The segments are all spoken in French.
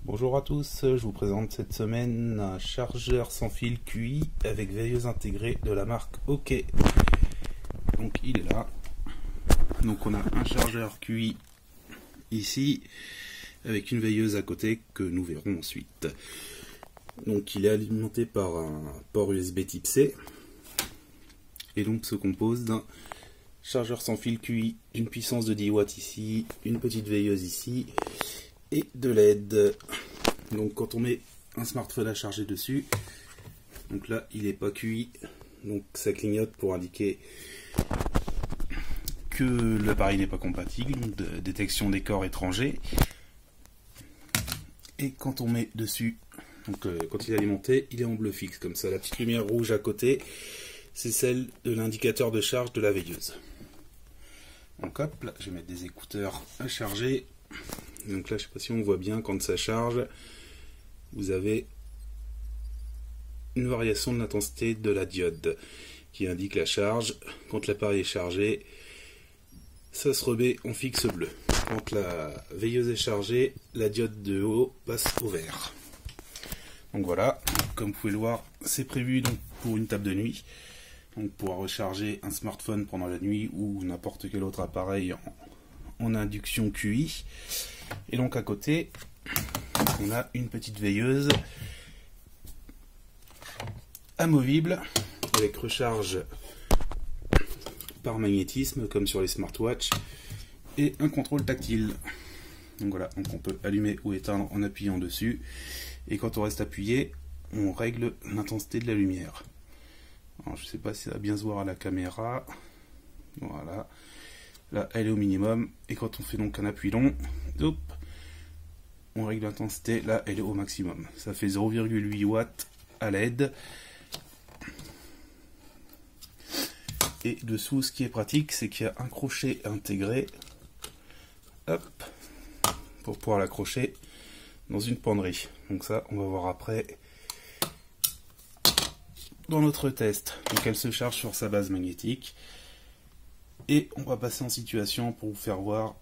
Bonjour à tous, je vous présente cette semaine un chargeur sans fil QI avec veilleuse intégrée de la marque OK. Donc il est là. Donc on a un chargeur QI ici avec une veilleuse à côté que nous verrons ensuite. Donc il est alimenté par un port USB type C et donc se compose d'un chargeur sans fil QI d'une puissance de 10 watts ici, une petite veilleuse ici et de LED. Donc quand on met un smartphone à charger dessus, donc là il n'est pas QI, donc ça clignote pour indiquer que l'appareil n'est pas compatible, donc de détection des corps étrangers. Et quand on met dessus, donc quand il est alimenté, il est en bleu fixe comme ça. La petite lumière rouge à côté, c'est celle de l'indicateur de charge de la veilleuse. Donc hop, là je vais mettre des écouteurs à charger. Donc là je sais pas si on voit bien, quand ça charge, vous avez une variation de l'intensité de la diode qui indique la charge. Quand l'appareil est chargé, ça se remet en fixe bleu. Quand la veilleuse est chargée, la diode de haut passe au vert. Donc voilà, comme vous pouvez le voir, c'est prévu donc pour une table de nuit. Donc pour recharger un smartphone pendant la nuit ou n'importe quel autre appareil en induction QI. Et donc à côté, on a une petite veilleuse amovible avec recharge par magnétisme comme sur les smartwatches et un contrôle tactile. Donc voilà, donc on peut allumer ou éteindre en appuyant dessus, et quand on reste appuyé, on règle l'intensité de la lumière. Alors, je ne sais pas si ça va bien se voir à la caméra. Voilà, là elle est au minimum, et quand on fait donc un appui long, hop, on règle l'intensité, là elle est au maximum. Ça fait 0,8 watts à LED. Et dessous, ce qui est pratique, c'est qu'il y a un crochet intégré, hop, pour pouvoir l'accrocher dans une penderie. Donc ça, on va voir après dans notre test. Donc elle se charge sur sa base magnétique. Et on va passer en situation pour vous faire voir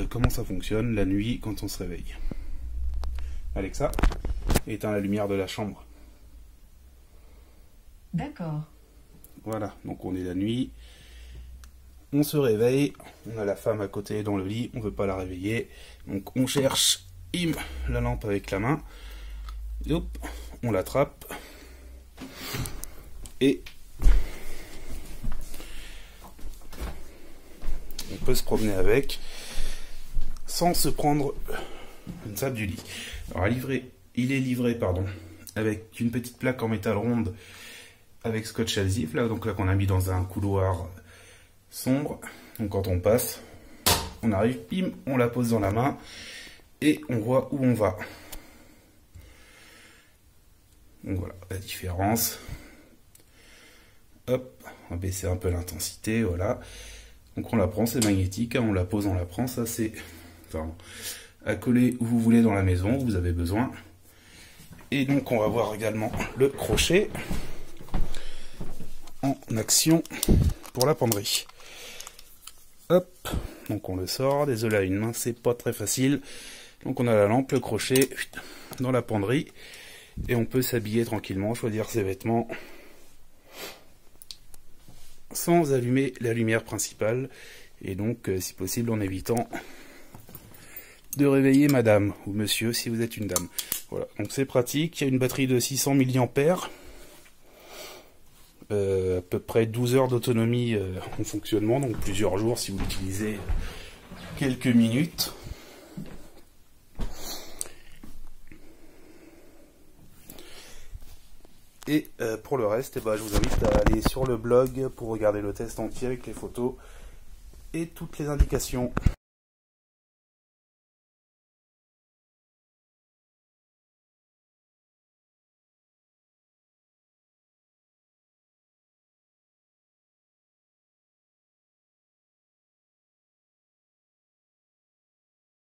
comment ça fonctionne la nuit quand on se réveille. Alexa, éteins la lumière de la chambre. D'accord. Voilà, donc on est la nuit, on se réveille, on a la femme à côté dans le lit, on ne veut pas la réveiller, donc on cherche la lampe avec la main, et hop, on l'attrape, et on peut se promener avec, sans se prendre une table du lit. Alors il est livré avec une petite plaque en métal ronde, avec scotch adhésif, là, donc là qu'on a mis dans un couloir sombre. Donc quand on passe, on arrive, bim, on la pose dans la main et on voit où on va. Donc voilà la différence. Hop, on va baisser un peu l'intensité, voilà. Donc on la prend, c'est magnétique, hein, on la pose, on la prend, ça c'est à coller où vous voulez dans la maison, où vous avez besoin. Et donc on va voir également le crochet en action pour la penderie. Hop, donc on le sort, désolé à une main, c'est pas très facile. Donc on a la lampe, le crochet dans la penderie, et on peut s'habiller tranquillement, choisir ses vêtements sans allumer la lumière principale, et donc si possible en évitant de réveiller madame ou monsieur si vous êtes une dame. Voilà, donc c'est pratique, il y a une batterie de 600 mAh, à peu près 12 heures d'autonomie en fonctionnement, donc plusieurs jours si vous l'utilisez quelques minutes. Et pour le reste, je vous invite à aller sur le blog pour regarder le test entier avec les photos et toutes les indications.